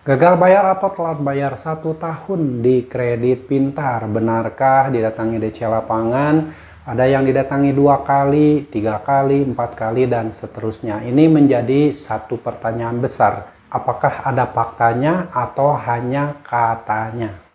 Gagal bayar atau telat bayar 1 tahun di kredit pintar, benarkah didatangi DC lapangan? Ada yang didatangi 2 kali, 3 kali, 4 kali, dan seterusnya. Ini menjadi satu pertanyaan besar. Apakah ada faktanya atau hanya katanya?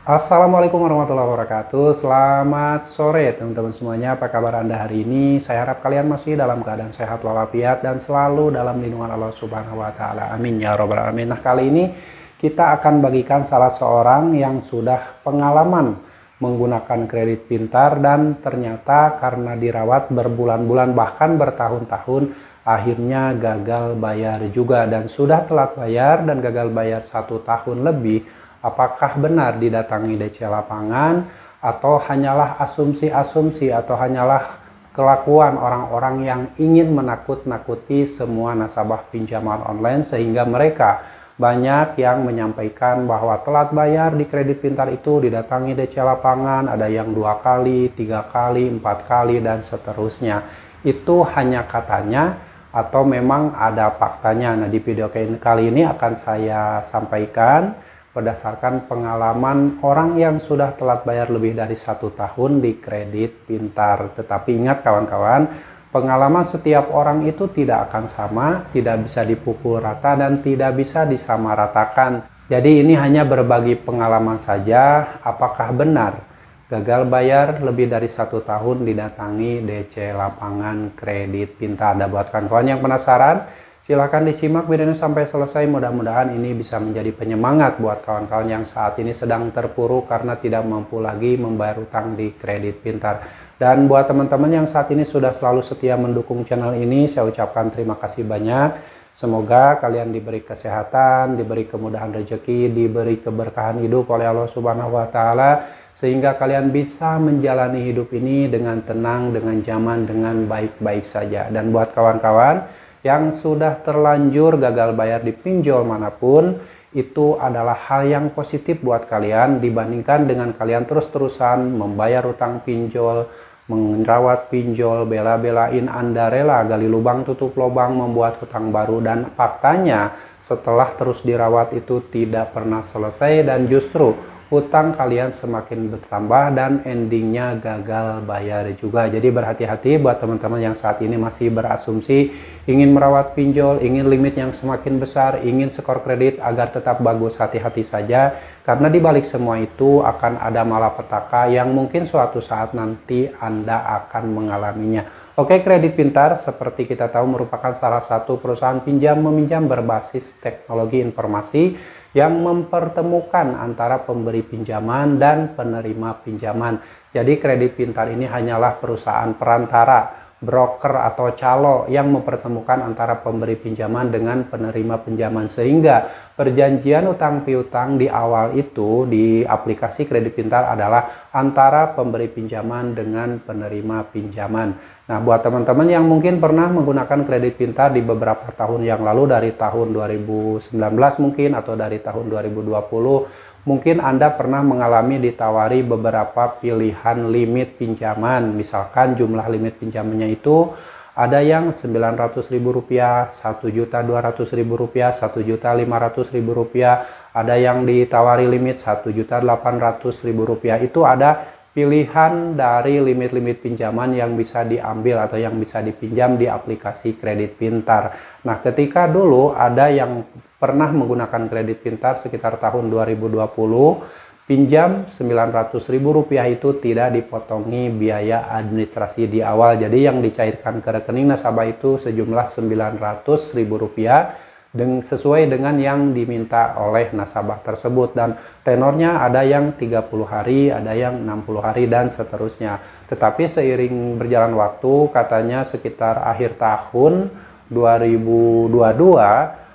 Assalamualaikum warahmatullahi wabarakatuh. Selamat sore teman-teman semuanya. Apa kabar Anda hari ini? Saya harap kalian masih dalam keadaan sehat walafiat dan selalu dalam lindungan Allah Subhanahu wa taala. Amin ya rabbal alamin. Nah, kali ini kita akan bagikan salah seorang yang sudah pengalaman menggunakan kredit pintar dan ternyata karena dirawat berbulan-bulan bahkan bertahun-tahun akhirnya gagal bayar juga dan sudah telat bayar dan gagal bayar 1 tahun lebih. Apakah benar didatangi DC lapangan atau hanyalah asumsi-asumsi atau hanyalah kelakuan orang-orang yang ingin menakut-nakuti semua nasabah pinjaman online sehingga mereka banyak yang menyampaikan bahwa telat bayar di kredit pintar itu didatangi DC lapangan, ada yang 2 kali, 3 kali, 4 kali, dan seterusnya. Itu hanya katanya atau memang ada faktanya? Nah, di video kali ini akan saya sampaikan berdasarkan pengalaman orang yang sudah telat bayar lebih dari 1 tahun di kredit pintar. Tetapi ingat kawan-kawan, pengalaman setiap orang itu tidak akan sama, tidak bisa dipukul rata dan tidak bisa disamaratakan. Jadi ini hanya berbagi pengalaman saja. Apakah benar gagal bayar lebih dari 1 tahun didatangi DC lapangan kredit pintar? Ada buat kawan-kawan yang penasaran? Silahkan disimak videonya sampai selesai, mudah-mudahan ini bisa menjadi penyemangat buat kawan-kawan yang saat ini sedang terpuruk karena tidak mampu lagi membayar utang di kredit pintar. Dan buat teman-teman yang saat ini sudah selalu setia mendukung channel ini, saya ucapkan terima kasih banyak. Semoga kalian diberi kesehatan, diberi kemudahan rezeki, diberi keberkahan hidup oleh Allah Subhanahu wa taala sehingga kalian bisa menjalani hidup ini dengan tenang, dengan nyaman, dengan baik-baik saja. Dan buat kawan-kawan yang sudah terlanjur gagal bayar di pinjol manapun, itu adalah hal yang positif buat kalian dibandingkan dengan kalian terus-terusan membayar utang pinjol, merawat pinjol, bela-belain Anda rela gali lubang tutup lubang membuat hutang baru, dan faktanya setelah terus dirawat itu tidak pernah selesai dan justru hutang kalian semakin bertambah dan endingnya gagal bayar juga. Jadi berhati-hati buat teman-teman yang saat ini masih berasumsi ingin merawat pinjol, ingin limit yang semakin besar, ingin skor kredit agar tetap bagus. Hati-hati saja karena dibalik semua itu akan ada malapetaka yang mungkin suatu saat nanti Anda akan mengalaminya. Oke, kredit pintar seperti kita tahu merupakan salah satu perusahaan pinjam meminjam berbasis teknologi informasi yang mempertemukan antara pemberi pinjaman dan penerima pinjaman. Jadi kredit pintar ini hanyalah perusahaan perantara, broker atau calo yang mempertemukan antara pemberi pinjaman dengan penerima pinjaman sehingga perjanjian utang piutang di awal itu di aplikasi kredit pintar adalah antara pemberi pinjaman dengan penerima pinjaman. Nah, buat teman-teman yang mungkin pernah menggunakan kredit pintar di beberapa tahun yang lalu dari tahun 2019 mungkin atau dari tahun 2020, mungkin Anda pernah mengalami ditawari beberapa pilihan limit pinjaman. Misalkan jumlah limit pinjamannya itu ada yang Rp900.000, Rp1.200.000, Rp1.500.000, ada yang ditawari limit Rp1.800.000. Itu ada pilihan dari limit-limit pinjaman yang bisa diambil atau yang bisa dipinjam di aplikasi kredit pintar. Nah, ketika dulu ada yang pernah menggunakan kredit pintar sekitar tahun 2020, pinjam Rp900.000 itu tidak dipotongi biaya administrasi di awal. Jadi yang dicairkan ke rekening nasabah itu sejumlah Rp900.000 sesuai dengan yang diminta oleh nasabah tersebut, dan tenornya ada yang 30 hari, ada yang 60 hari, dan seterusnya. Tetapi seiring berjalan waktu, katanya sekitar akhir tahun 2022,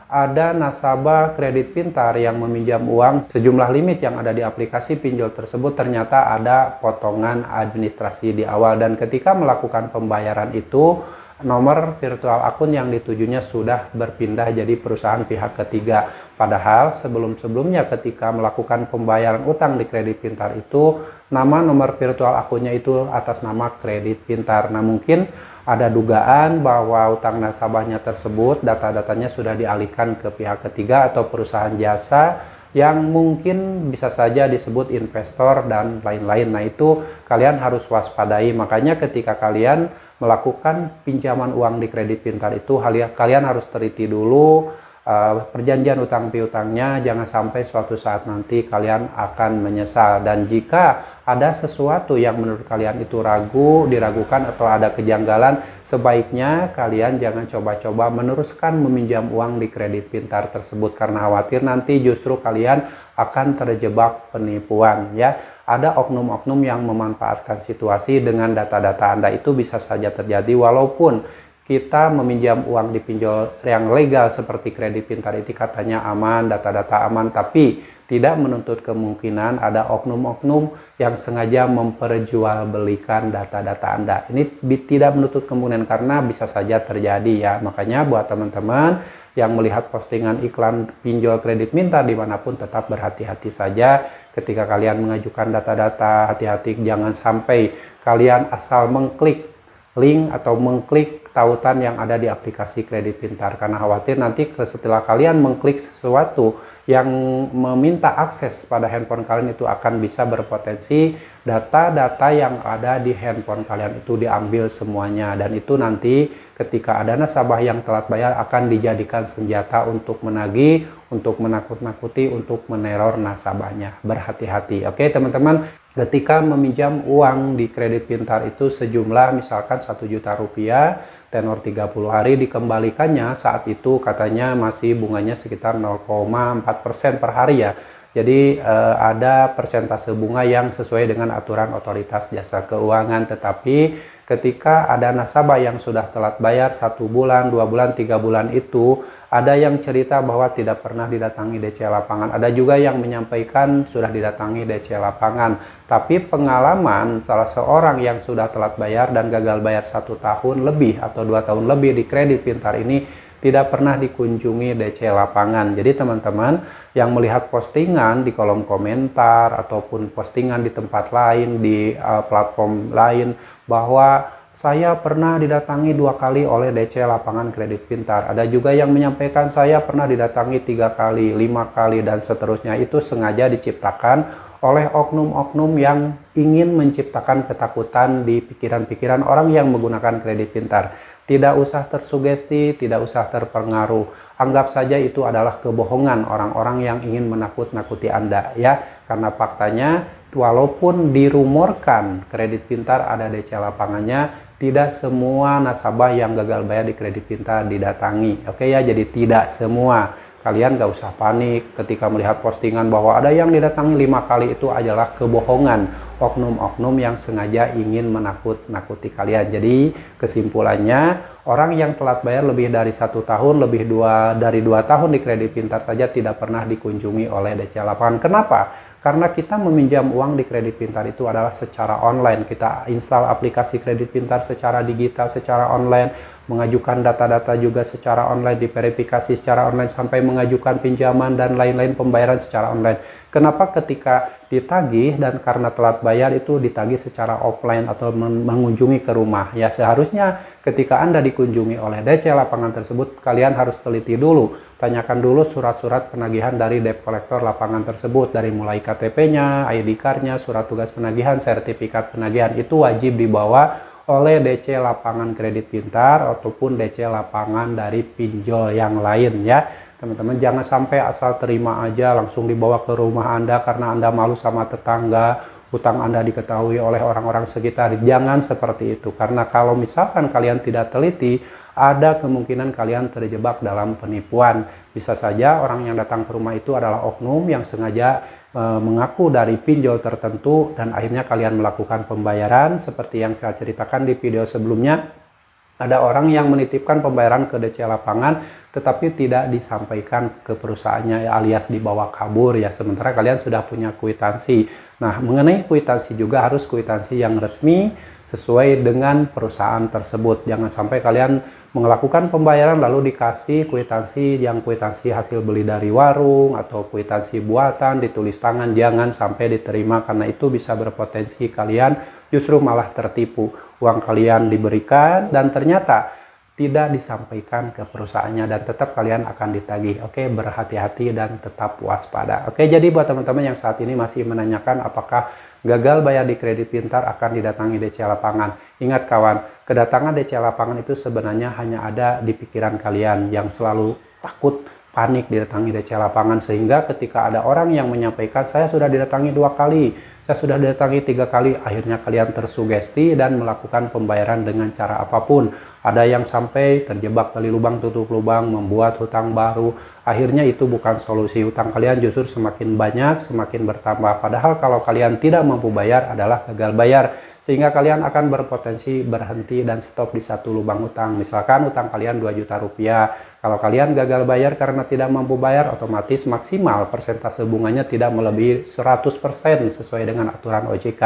ada nasabah kredit pintar yang meminjam uang sejumlah limit yang ada di aplikasi pinjol tersebut ternyata ada potongan administrasi di awal, dan ketika melakukan pembayaran itu nomor virtual akun yang ditujunya sudah berpindah jadi perusahaan pihak ketiga. Padahal sebelum-sebelumnya ketika melakukan pembayaran utang di Kredit Pintar itu, nama nomor virtual akunnya itu atas nama Kredit Pintar. Nah, mungkin ada dugaan bahwa utang nasabahnya tersebut data-datanya sudah dialihkan ke pihak ketiga atau perusahaan jasa yang mungkin bisa saja disebut investor dan lain-lain. Nah, itu kalian harus waspadai. Makanya ketika kalian melakukan pinjaman uang di Kredit Pintar itu, kalian harus teliti dulu perjanjian utang piutangnya, jangan sampai suatu saat nanti kalian akan menyesal. Dan jika ada sesuatu yang menurut kalian itu diragukan atau ada kejanggalan, sebaiknya kalian jangan coba-coba meneruskan meminjam uang di Kredit Pintar tersebut karena khawatir nanti justru kalian akan terjebak penipuan ya. Ada oknum-oknum yang memanfaatkan situasi dengan data-data Anda, itu bisa saja terjadi. Walaupun kita meminjam uang di pinjol yang legal seperti Kredit Pintar itu katanya aman, data-data aman, tapi tidak menuntut kemungkinan ada oknum-oknum yang sengaja memperjualbelikan data-data Anda. Ini tidak menuntut kemungkinan karena bisa saja terjadi ya. Makanya buat teman-teman yang melihat postingan iklan pinjol Kredit Pintar dimanapun, tetap berhati-hati saja ketika kalian mengajukan data-data. Hati-hati, jangan sampai kalian asal mengklik link atau mengklik tautan yang ada di aplikasi Kredit Pintar, karena khawatir nanti setelah kalian mengklik sesuatu yang meminta akses pada handphone kalian, itu akan bisa berpotensi data-data yang ada di handphone kalian itu diambil semuanya, dan itu nanti ketika ada nasabah yang telat bayar akan dijadikan senjata untuk menagih, untuk menakut-nakuti, untuk meneror nasabahnya. Berhati-hati. Oke teman-teman, ketika meminjam uang di Kredit Pintar itu sejumlah misalkan 1 juta rupiah, tenor 30 hari, dikembalikannya saat itu katanya masih bunganya sekitar 0,4% per hari ya. Jadi ada persentase bunga yang sesuai dengan aturan otoritas jasa keuangan. Tetapi ketika ada nasabah yang sudah telat bayar 1 bulan, 2 bulan, 3 bulan itu, ada yang cerita bahwa tidak pernah didatangi DC lapangan. Ada juga yang menyampaikan sudah didatangi DC lapangan. Tapi pengalaman salah seorang yang sudah telat bayar dan gagal bayar 1 tahun lebih atau 2 tahun lebih di Kredit Pintar ini tidak pernah dikunjungi DC lapangan. Jadi teman-teman yang melihat postingan di kolom komentar ataupun postingan di tempat lain, di platform lain, bahwa saya pernah didatangi 2 kali oleh DC lapangan Kredit Pintar. Ada juga yang menyampaikan saya pernah didatangi 3 kali, 5 kali, dan seterusnya. Itu sengaja diciptakan oleh oknum-oknum yang ingin menciptakan ketakutan di pikiran-pikiran orang yang menggunakan Kredit Pintar. Tidak usah tersugesti, tidak usah terpengaruh. Anggap saja itu adalah kebohongan orang-orang yang ingin menakut-nakuti Anda ya. Karena faktanya walaupun dirumorkan Kredit Pintar ada DC lapangannya, tidak semua nasabah yang gagal bayar di Kredit Pintar didatangi. Oke ya, jadi tidak semua. Kalian gak usah panik ketika melihat postingan bahwa ada yang didatangi 5 kali, itu adalah kebohongan oknum-oknum yang sengaja ingin menakut-nakuti kalian. Jadi kesimpulannya, orang yang telat bayar lebih dari 1 tahun, lebih dari 2 tahun di Kredit Pintar saja tidak pernah dikunjungi oleh DC lapangan. Kenapa? Karena kita meminjam uang di Kredit Pintar itu adalah secara online. Kita install aplikasi Kredit Pintar secara digital, secara online, mengajukan data-data juga secara online, diverifikasi secara online, sampai mengajukan pinjaman dan lain-lain pembayaran secara online. Kenapa ketika ditagih dan karena telat bayar itu ditagih secara offline atau mengunjungi ke rumah? Ya seharusnya ketika Anda dikunjungi oleh DC lapangan tersebut, kalian harus teliti dulu. Tanyakan dulu surat-surat penagihan dari debt collector lapangan tersebut, dari mulai KTP-nya, ID card-nya, surat tugas penagihan, sertifikat penagihan, itu wajib dibawa oleh DC lapangan Kredit Pintar ataupun DC lapangan dari pinjol yang lain ya. Teman-teman jangan sampai asal terima aja langsung dibawa ke rumah Anda karena Anda malu sama tetangga, hutang Anda diketahui oleh orang-orang sekitar. Jangan seperti itu, karena kalau misalkan kalian tidak teliti, ada kemungkinan kalian terjebak dalam penipuan. Bisa saja orang yang datang ke rumah itu adalah oknum yang sengaja mengaku dari pinjol tertentu dan akhirnya kalian melakukan pembayaran seperti yang saya ceritakan di video sebelumnya. Ada orang yang menitipkan pembayaran ke DC lapangan tetapi tidak disampaikan ke perusahaannya, alias dibawa kabur ya, sementara kalian sudah punya kwitansi. Nah, mengenai kwitansi juga harus kwitansi yang resmi sesuai dengan perusahaan tersebut. Jangan sampai kalian melakukan pembayaran lalu dikasih kwitansi yang kwitansi hasil beli dari warung atau kwitansi buatan ditulis tangan. Jangan sampai diterima, karena itu bisa berpotensi kalian justru malah tertipu. Uang kalian diberikan dan ternyata tidak disampaikan ke perusahaannya dan tetap kalian akan ditagih. Oke, berhati-hati dan tetap waspada. Oke, jadi buat teman-teman yang saat ini masih menanyakan apakah gagal bayar di kredit pintar akan didatangi DC Lapangan. Ingat kawan, kedatangan DC Lapangan itu sebenarnya hanya ada di pikiran kalian yang selalu takut, panik didatangi DC Lapangan, sehingga ketika ada orang yang menyampaikan saya sudah didatangi 2 kali, saya sudah didatangi 3 kali, akhirnya kalian tersugesti dan melakukan pembayaran dengan cara apapun. Ada yang sampai terjebak gali lubang tutup lubang, membuat hutang baru. Akhirnya itu bukan solusi. Hutang kalian justru semakin banyak, semakin bertambah. Padahal kalau kalian tidak mampu bayar adalah gagal bayar. Sehingga kalian akan berpotensi berhenti dan stop di satu lubang hutang. Misalkan hutang kalian 2 juta rupiah. Kalau kalian gagal bayar karena tidak mampu bayar, otomatis maksimal persentase bunganya tidak melebihi 100% sesuai dengan aturan OJK.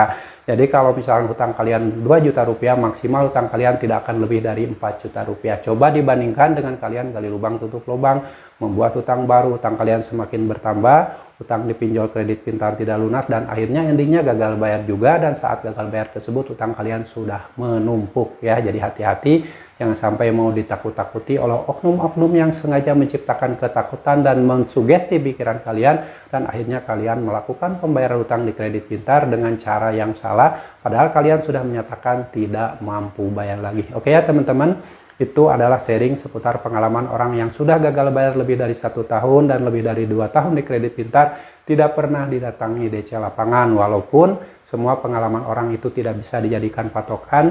Jadi kalau misalnya hutang kalian 2 juta rupiah, maksimal hutang kalian tidak akan lebih dari 4 juta rupiah. Coba dibandingkan dengan kalian gali lubang tutup lubang, membuat hutang baru, hutang kalian semakin bertambah, hutang dipinjol kredit pintar tidak lunas, dan akhirnya endingnya gagal bayar juga, dan saat gagal bayar tersebut hutang kalian sudah menumpuk ya. Jadi hati-hati, jangan sampai mau ditakut-takuti oleh oknum-oknum yang sengaja menciptakan ketakutan dan mensugesti pikiran kalian, dan akhirnya kalian melakukan pembayaran hutang di kredit pintar dengan cara yang salah, padahal kalian sudah menyatakan tidak mampu bayar lagi. Oke ya teman-teman, itu adalah sharing seputar pengalaman orang yang sudah gagal bayar lebih dari 1 tahun dan lebih dari 2 tahun di kredit pintar, tidak pernah didatangi DC Lapangan. Walaupun semua pengalaman orang itu tidak bisa dijadikan patokan,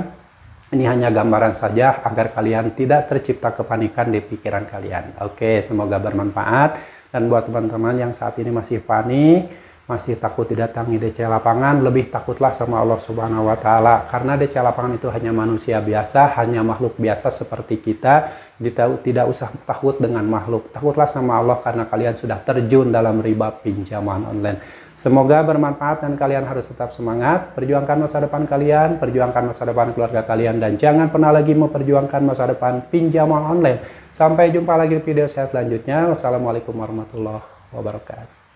ini hanya gambaran saja agar kalian tidak tercipta kepanikan di pikiran kalian. Oke, semoga bermanfaat. Dan buat teman-teman yang saat ini masih panik, masih takut didatangi DC Lapangan, lebih takutlah sama Allah Subhanahu wa Ta'ala, karena DC Lapangan itu hanya manusia biasa, hanya makhluk biasa seperti kita. Tidak usah takut dengan makhluk, takutlah sama Allah karena kalian sudah terjun dalam riba pinjaman online. Semoga bermanfaat dan kalian harus tetap semangat, perjuangkan masa depan kalian, perjuangkan masa depan keluarga kalian, dan jangan pernah lagi memperjuangkan masa depan pinjaman online. Sampai jumpa lagi di video saya selanjutnya. Wassalamualaikum warahmatullahi wabarakatuh.